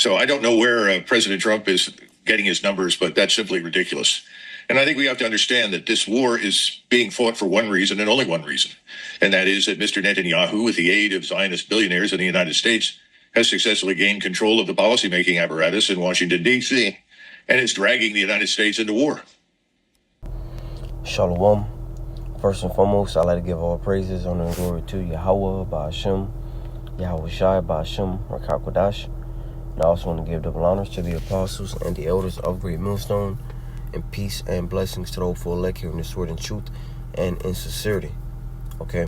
So I don't know where President Trump is getting his numbers, but that's simply ridiculous. And I think we have to understand that this war is being fought for one reason and only one reason. And that is that Mr. Netanyahu, with the aid of Zionist billionaires in the United States, has successfully gained control of the policymaking apparatus in Washington, D.C., and is dragging the United States into war. Shalom. First and foremost, I'd like to give all praises, honor, and glory to Yahweh, Ba'ashem, Yahweh Shai, Ba'ashem, Rakakwadash. And I also want to give double honors to the apostles and the elders of Great Millstone, and peace and blessings to those for elect here in this word in truth and in sincerity. Okay,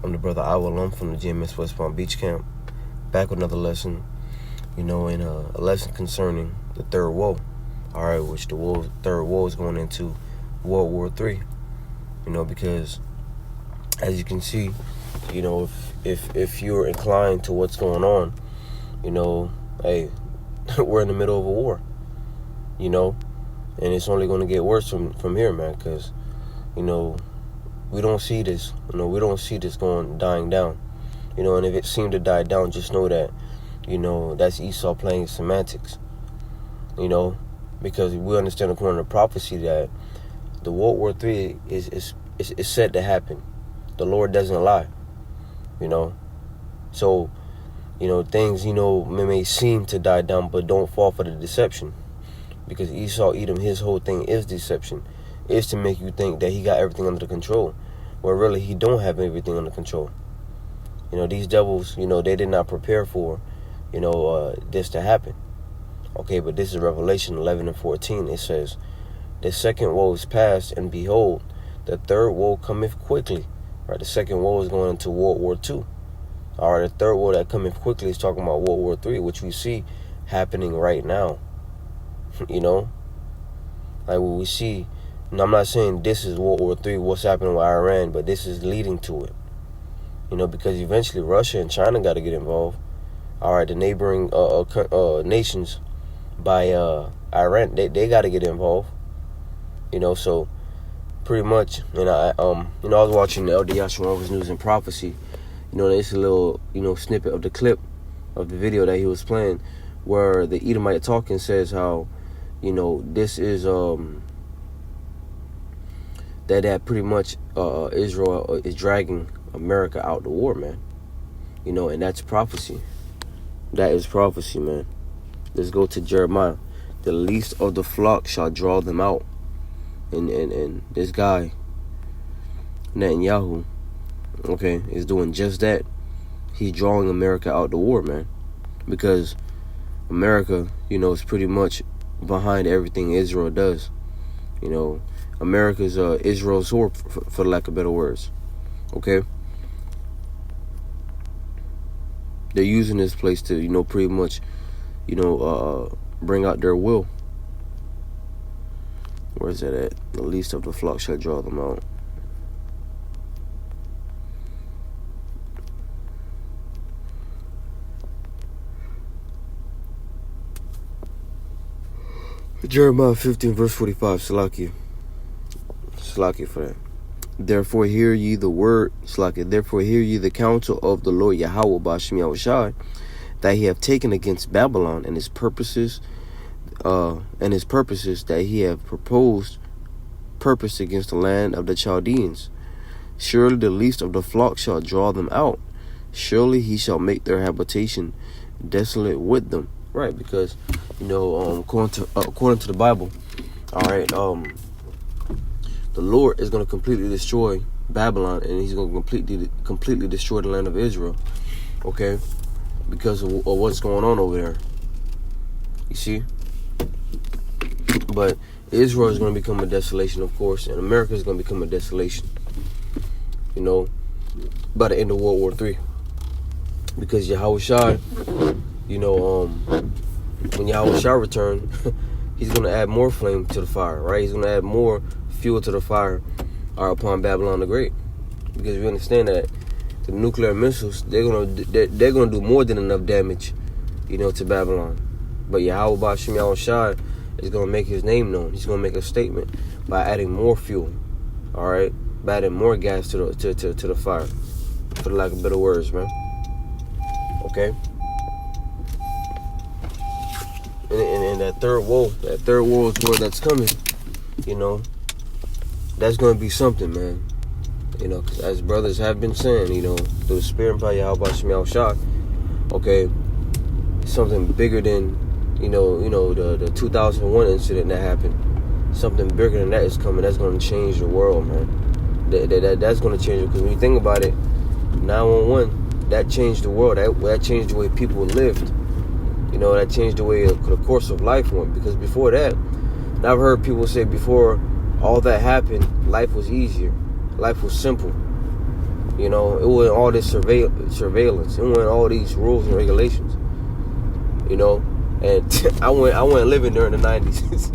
I'm the brother Awalam from the GMS West Palm Beach Camp, back with another lesson, and a lesson concerning the third woe. All right, which the third woe is going into World War III. Because as you can see, if you're inclined to what's going on, hey, we're in the middle of a war, and it's only going to get worse from here, man, because, we don't see this, dying down, and if it seemed to die down, just know that, that's Esau playing semantics, because we understand according to prophecy that the World War III is said to happen. The Lord doesn't lie, so, things, may seem to die down, but don't fall for the deception. Because Esau, Edom, his whole thing is deception. Is to make you think that he got everything under control. Where really he don't have everything under control. These devils, they did not prepare for, this to happen. Okay, but this is Revelation 11 and 14. It says, the second woe is past, and behold, the third woe cometh quickly. Right, the second woe is going into World War II. All right, the third woe that cometh quickly is talking about World War III, which we see happening right now. Like what we see, and I'm not saying this is World War III, what's happening with Iran, but this is leading to it. Because eventually Russia and China got to get involved. All right, the neighboring nations by Iran, they got to get involved. So pretty much, I was watching the LD Yasharon's News and Prophecy. It's a little, snippet of the clip of the video that he was playing, where the Edomite talking says how, this is that pretty much Israel is dragging America out the war, man. And that's prophecy. That is prophecy, man. Let's go to Jeremiah. The least of the flock shall draw them out. And this guy, Netanyahu, okay, is doing just that. He's drawing America out the war, man. Because America, is pretty much behind everything Israel does. America's Israel's sword, for lack of better words. Okay? They're using this place to, pretty much, bring out their will. Where's that at? The least of the flock shall draw them out. Jeremiah 15 verse 45. Salakia for that. Therefore hear ye the word, Salakia. Therefore hear ye the counsel of the Lord Yahweh Ba'ashem Yahweh Shai, that he have taken against Babylon, and his purposes that he have purposed against the land of the Chaldeans. Surely the least of the flock shall draw them out. Surely he shall make their habitation desolate with them. Right, because according to the Bible, all right, the Lord is going to completely destroy Babylon, and he's going to completely destroy the land of Israel. Okay, because of what's going on over there. You see, but Israel is going to become a desolation, of course, and America is going to become a desolation. By the end of World War III, because Yahweh Shai, when Yahweh Shai return, he's going to add more flame to the fire, right? He's going to add more fuel to the fire upon Babylon the Great, because we understand that the nuclear missiles, they're gonna do more than enough damage, to Babylon. But Yahweh Ba'ashem Yahweh Shai is gonna make his name known. He's gonna make a statement by adding more fuel, all right, by adding more gas to the fire, for the lack of better words, man. Okay. saying? That third world war that's coming, you know, that's going to be something, man. You know, 'cause as brothers have been saying, you know, through the spirit by Yahweh Shemel Shah, okay, something bigger than, the 2001 incident that happened. Something bigger than that is coming. That's going to change the world, man. That's going to change it. Because when you think about it, 911, that changed the world. That changed the way people lived. You know, that changed the way the course of life went. Because before that, I've heard people say before all that happened, life was easier. Life was simple. You know, it wasn't all this surveillance. It wasn't all these rules and regulations. You know, and I went living during the 90s.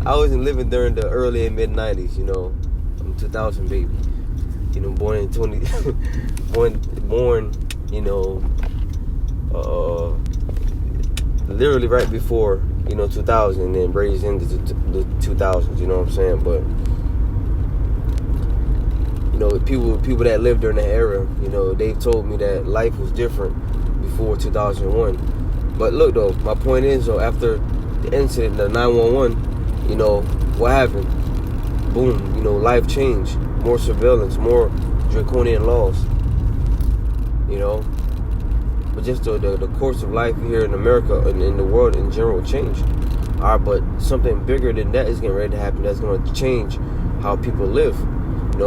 I wasn't living during the early and mid 90s. You know, I'm 2000 baby. You know, born in literally right before 2000, and then raised into the 2000s. You know what I'm saying? But people that lived during that era, they've told me that life was different before 2001. But look, though, my point is, though, after the incident, the 911, what happened? Boom, life changed. More surveillance, more draconian laws, But just the course of life here in America and in the world in general changed. All right, but something bigger than that is getting ready to happen. That's going to change how people live.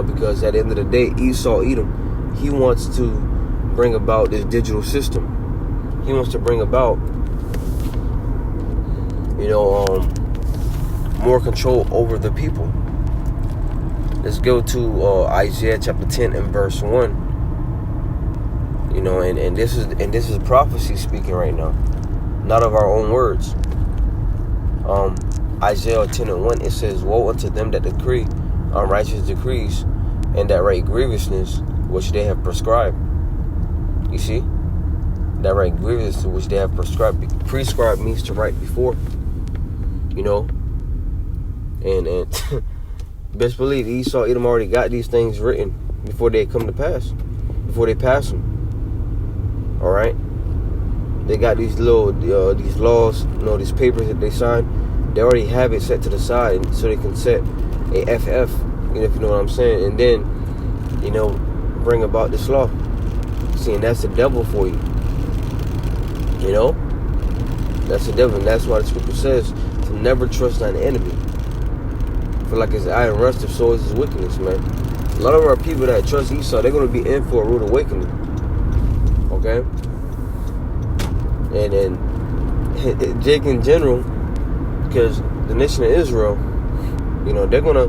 Because at the end of the day, Esau Edom, he wants to bring about this digital system. He wants to bring about, more control over the people. Let's go to Isaiah chapter 10 and verse 1. And this is prophecy speaking right now, not of our own words. Isaiah 10 and 1, it says, "Woe unto them that decree unrighteous decrees, and that write grievousness which they have prescribed." You see? That write grievousness which they have prescribed. Prescribed means to write before. And best believe Esau Edom already got these things written before they come to pass. Before they pass them. Alright? They got these these laws, these papers that they sign. They already have it set to the side so they can set a FF, if you know what I'm saying, and then, bring about this law. See, and that's the devil for you. That's the devil, and that's why the scripture says to never trust thine enemy. For like his iron rust, if so is his wickedness, man. A lot of our people that trust Esau, they're going to be in for a rude awakening. Okay? And Jake in general, because the nation of Israel, they're gonna,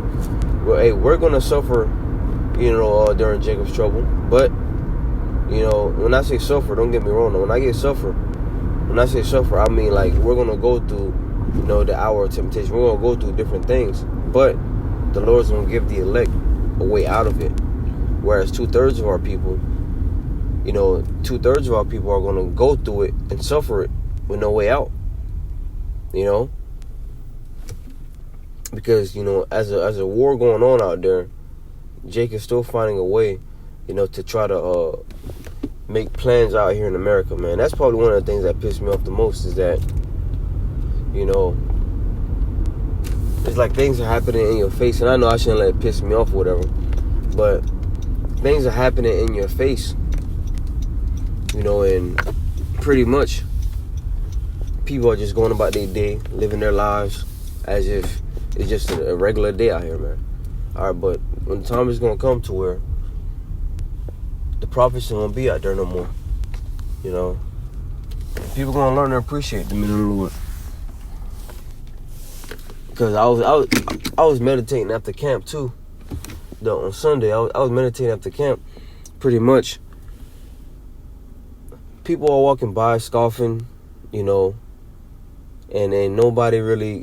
we're gonna suffer, during Jacob's trouble. But, when I say suffer, don't get me wrong. When I say suffer, I mean like we're gonna go through, the hour of temptation. We're gonna go through different things, but the Lord's gonna give the elect a way out of it. Whereas 2/3 of our people, are gonna go through it and suffer it with no way out. Because, as a war going on out there, Jake is still finding a way, to try to make plans out here in America, man. That's probably one of the things that pissed me off the most is that, it's like things are happening in your face. And I know I shouldn't let it piss me off or whatever, but things are happening in your face, and pretty much people are just going about their day, living their lives as if it's just a regular day out here, man. Alright, but when the time is going to come to where the prophets don't be out there no more, people going to learn to appreciate the men of the Lord. Because I was meditating after camp too. On Sunday, I was meditating after camp. Pretty much, people are walking by scoffing, and then nobody really,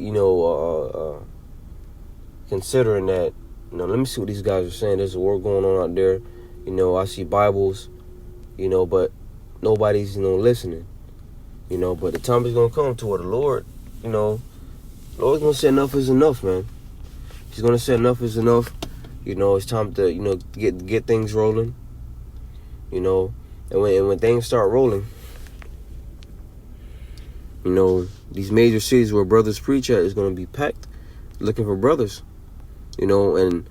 considering that, let me see what these guys are saying. There's a war going on out there. I see Bibles, but nobody's, listening. But the time is going to come to where the Lord, the Lord's going to say enough is enough, man. He's going to say enough is enough. It's time to, get things rolling. And when things start rolling, You know, these major cities where brothers preach at is going to be packed looking for brothers. You know, and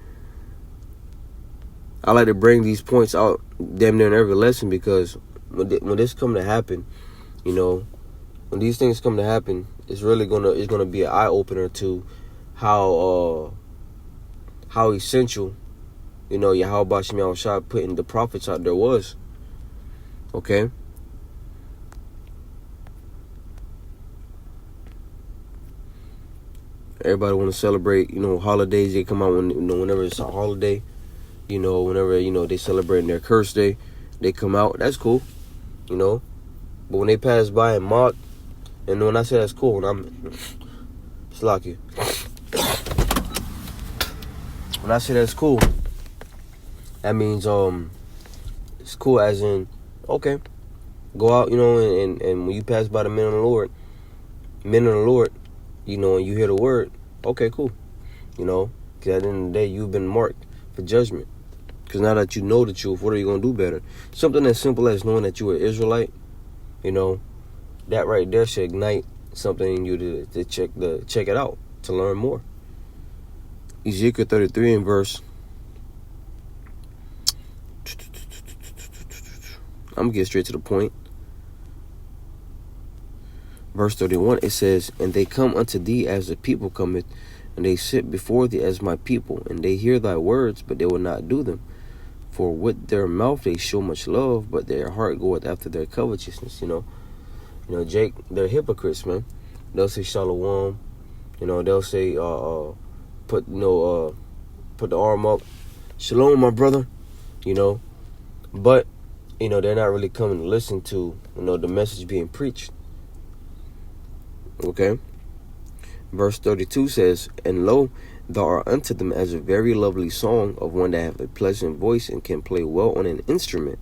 I like to bring these points out damn near in every lesson, because when this come to happen, you know, when these things come to happen, it's gonna be an eye opener to how essential, you know, Yahweh Bashim Yahushua putting the prophets out there was. Okay. Everybody want to celebrate, you know, holidays. They come out whenever it's a holiday, you know, whenever, you know, they celebrating their curse day, they come out. That's cool, you know. But when they pass by and mock, and when I say that's cool, when I'm Slacky. When I say that's cool, that means it's cool as in, okay, go out, you know, and when you pass by the men of the Lord, you know, and you hear the word, okay, cool, you know, because at the end of the day, you've been marked for judgment. Because now that you know the truth, what are you going to do better? Something as simple as knowing that you are Israelite, you know, that right there should ignite something in you to check it out, to learn more. Ezekiel 33 and verse, I'm going to get straight to the point. Verse 31, it says, "And they come unto thee as the people cometh, and they sit before thee as my people, and they hear thy words, but they will not do them. For with their mouth they show much love, but their heart goeth after their covetousness." You know, Jake, they're hypocrites, man. They'll say shalom, you know, they'll say put the arm up, shalom, my brother, you know, but you know, they're not really coming to listen to, you know, the message being preached. Okay. Verse 32 says, "And lo, thou art unto them as a very lovely song of one that hath a pleasant voice and can play well on an instrument.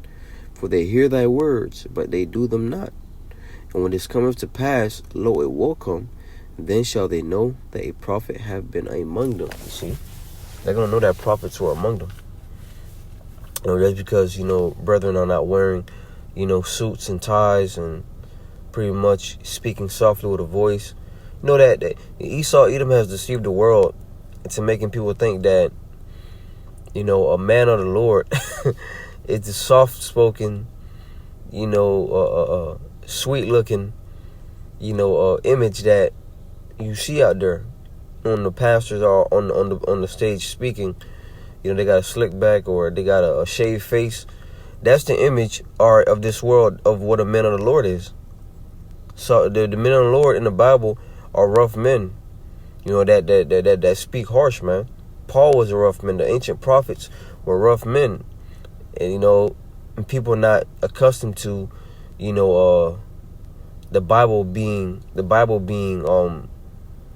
For they hear thy words, but they do them not. And when this cometh to pass, lo, it will come. Then shall they know that a prophet have been among them." You see, they're going to know that prophets were among them. You know, just because, you know, brethren are not wearing, you know, suits and ties and pretty much speaking softly with a voice. You know that Esau, Edom has deceived the world into making people think that, you know, a man of the Lord is a soft-spoken, you know, sweet-looking, you know, image that you see out there when the pastors are on the stage speaking. You know, they got a slick back or they got a shaved face. That's the image of this world of what a man of the Lord is. So the men of the Lord in the Bible are rough men, you know, that speak harsh, man. Paul was a rough man. The ancient prophets were rough men, and you know, and people are not accustomed to, you know, the Bible being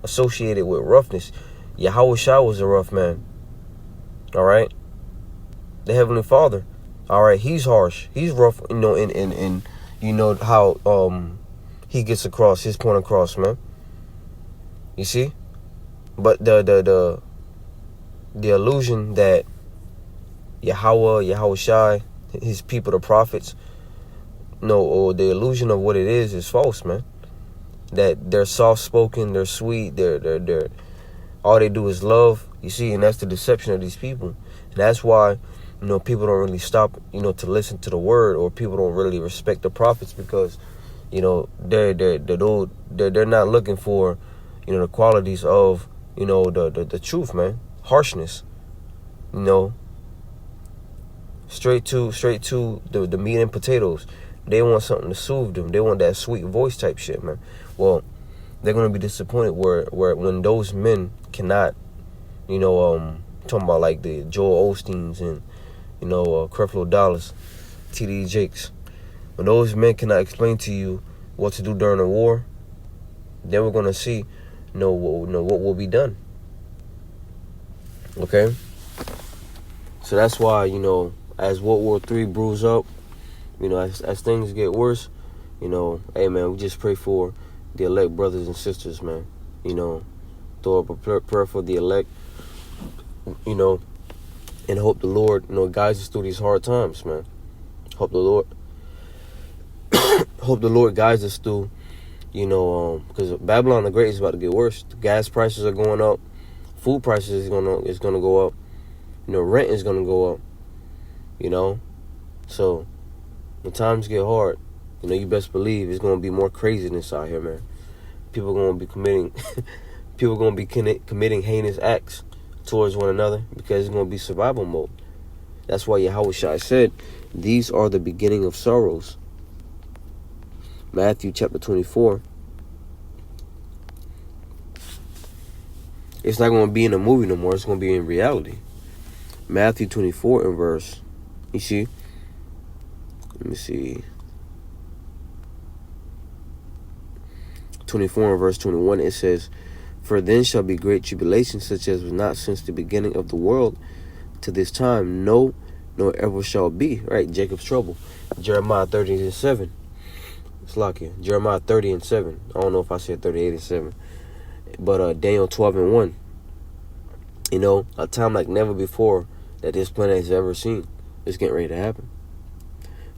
associated with roughness. Yahweh Shai was a rough man. All right, the Heavenly Father. All right, he's harsh. He's rough. You know, and you know how he gets across his point across, man. You see, but the illusion that Yahweh Shai, his people, the prophets, no, or the illusion of what it is false, man. That they're soft spoken, they're sweet, they're all they do is love. You see, and that's the deception of these people. And that's why, you know, people don't really stop, you know, to listen to the word, or people don't really respect the prophets, because, you know, they're not looking for, you know, the qualities of, you know, the truth, man. Harshness, you know, straight to the meat and potatoes. They want something to soothe them. They want that sweet voice type shit, man. Well, they're gonna be disappointed where when those men cannot, you know, talking about like the Joel Osteens and, you know, Creflo Dollars, T.D. Jakes. When those men cannot explain to you what to do during a war, then we're gonna see, what will be done. Okay. So that's why, you know, as World War III brews up, you know, as things get worse, you know, hey man, we just pray for the elect brothers and sisters, man. You know, throw up a prayer for the elect, you know, and hope the Lord, you know, guides us through these hard times, man. Hope the Lord guides us through, because Babylon the Great is about to get worse. The gas prices are going up. Food prices is gonna go up. Rent is gonna go up. So when times get hard, you best believe it's gonna be more craziness out here, man. People gonna be committing heinous acts towards one another because it's gonna be survival mode. That's why Yahushua said, "These are the beginning of sorrows." Matthew chapter 24. It's not going to be in a movie no more. It's going to be in reality. Matthew 24 and verse. You see? Let me see. 24 and verse 21. It says, "For then shall be great tribulation, such as was not since the beginning of the world to this time, no, nor ever shall be." Right? Jacob's trouble. Jeremiah 30 and 7. It's like here. Jeremiah 30 and 7. I don't know if I said 38 and 7. But Daniel 12 and 1. A time like never before that this planet has ever seen. It's getting ready to happen.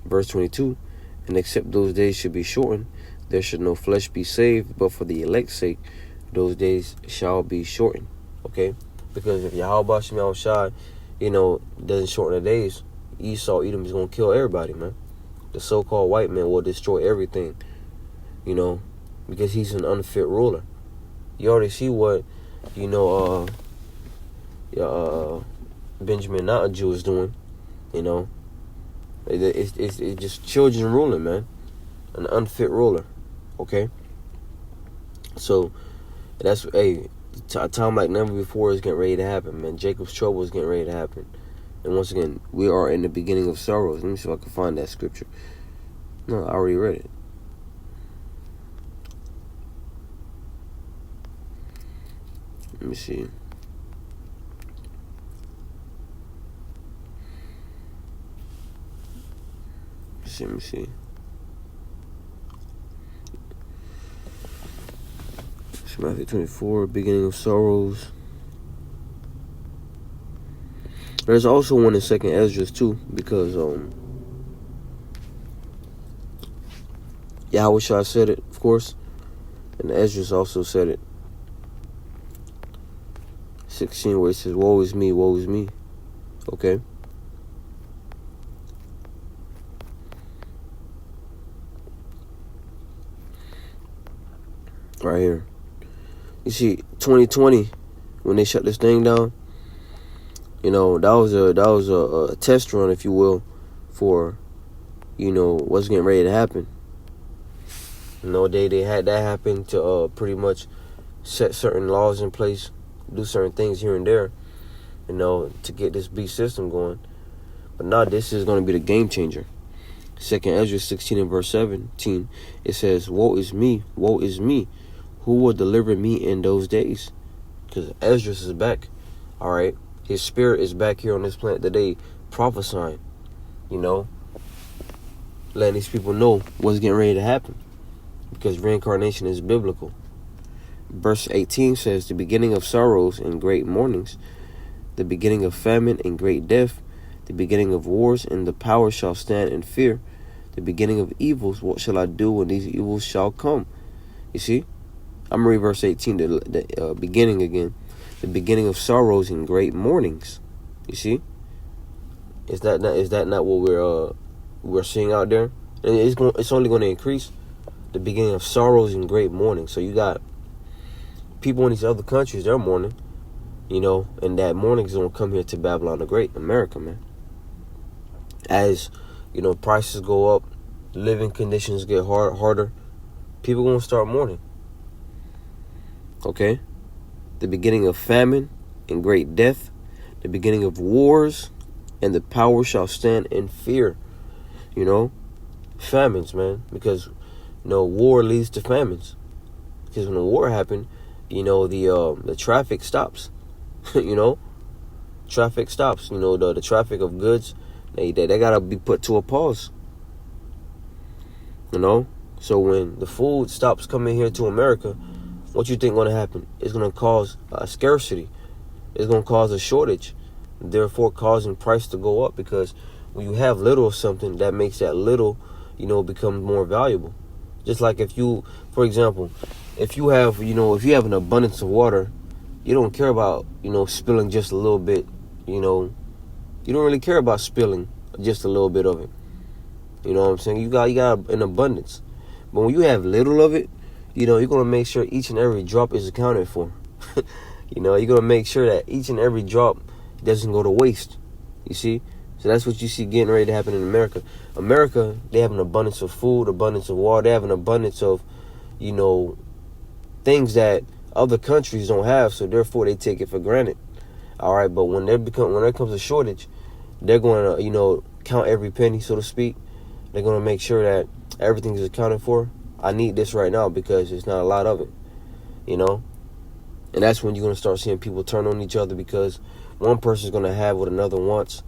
Verse 22. "And except those days should be shortened, there should no flesh be saved, but for the elect's sake, those days shall be shortened." Okay? Because if Yahweh Shem Yahushai, doesn't shorten the days, Esau, Edom is going to kill everybody, man. The so-called white man will destroy everything, because he's an unfit ruler. You already see what, Benjamin Netanyahu is doing, It's just children ruling, man. An unfit ruler, okay? So, that's, a time like never before is getting ready to happen, man. Jacob's trouble is getting ready to happen. And once again, we are in the beginning of sorrows. Let me see if I can find that scripture. No, I already read it. Let me see. Let me see. It's Matthew 24, beginning of sorrows. There's also one in 2nd Esdras too, because Yahushua said it, of course, and Esdras also said it. 16, where it says, "Woe is me, woe is me." Okay. Right here. You see, 2020, when they shut this thing down, that was a test run, if you will, for, what's getting ready to happen. They had that happen to pretty much set certain laws in place, do certain things here and there, to get this beast system going. But now this is going to be the game changer. 2nd Ezra 16 and verse 17, it says, woe is me, who will deliver me in those days?" Because Esdras is back, all right? His spirit is back here on this planet today, prophesying, letting these people know what's getting ready to happen, because reincarnation is biblical. Verse 18 says, "The beginning of sorrows and great mournings, the beginning of famine and great death, the beginning of wars, and the power shall stand in fear. The beginning of evils, what shall I do when these evils shall come?" You see? I'm going to read verse 18, the beginning again. "The beginning of sorrows and great mournings." You see? Is that not what we're seeing out there? And it's only going to increase. The beginning of sorrows and great mourning. So you got people in these other countries, they're mourning, and that mourning is going to come here to Babylon the Great, America, man. As, prices go up, living conditions get harder, people going to start mourning. Okay? "The beginning of famine and great death, the beginning of wars, and the power shall stand in fear." Famines, man, because war leads to famines. Because when the war happened, the traffic stops. Traffic stops. The traffic of goods, they gotta be put to a pause. So when the food stops coming here to America, what you think going to happen? It's going to cause a scarcity. It's going to cause a shortage, therefore causing price to go up, because when you have little of something, that makes that little, become more valuable. Just like if you, for example, if you have, if you have an abundance of water, you don't care about, spilling just a little bit, you don't really care about spilling just a little bit of it. You know what I'm saying? You got an abundance. But when you have little of it, you're going to make sure each and every drop is accounted for. You're going to make sure that each and every drop doesn't go to waste. You see? So that's what you see getting ready to happen in America. America, they have an abundance of food, abundance of water. They have an abundance of, things that other countries don't have. So therefore, they take it for granted. All right, but when there comes a shortage, they're going to, count every penny, so to speak. They're going to make sure that everything is accounted for. I need this right now because there's not a lot of it, And that's when you're going to start seeing people turn on each other because one person's going to have what another wants.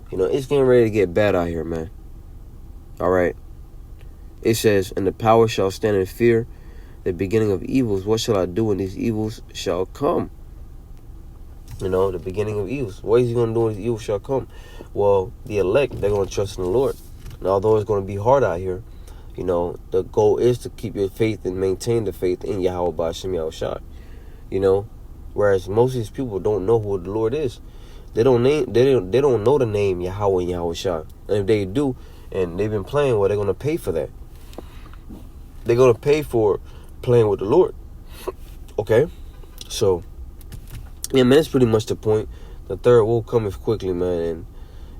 It's getting ready to get bad out here, man. All right. It says, and the power shall stand in fear, the beginning of evils. What shall I do when these evils shall come? The beginning of evils. What is he going to do when these evils shall come? Well, the elect, they're going to trust in the Lord. And although it's going to be hard out here, the goal is to keep your faith and maintain the faith in Yahweh Ba'Shem Yahushua. Whereas most of these people don't know who the Lord is. They don't know the name Yahweh and Yahushua. And if they do, and they've been playing, well, they're going to pay for that. They're going to pay for playing with the Lord. Okay? So, yeah, man, that's pretty much the point. The third war cometh quickly, man.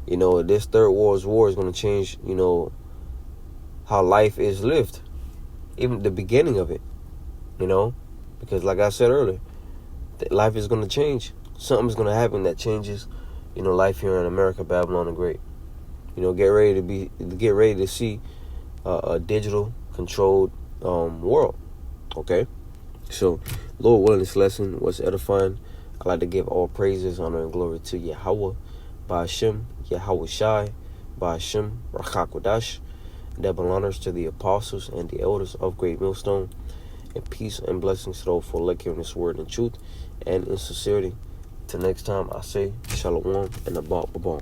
And, this third world war is going to change, how life is lived. Even the beginning of it, Because like I said earlier, life is going to change. Something's going to happen that changes, life here in America, Babylon the Great. Get ready to see a digital controlled world. Okay? So, Lord willing, this lesson was edifying. I'd like to give all praises, honor, and glory to Yahweh, Ba'Shem, Yahweh Shai, Ba'Shem, Rachakodash. Double honors to the apostles and the elders of Great Millstone. And peace and blessings to those for hearing this word in truth and in sincerity. Till next time, I say Shalom and Abba.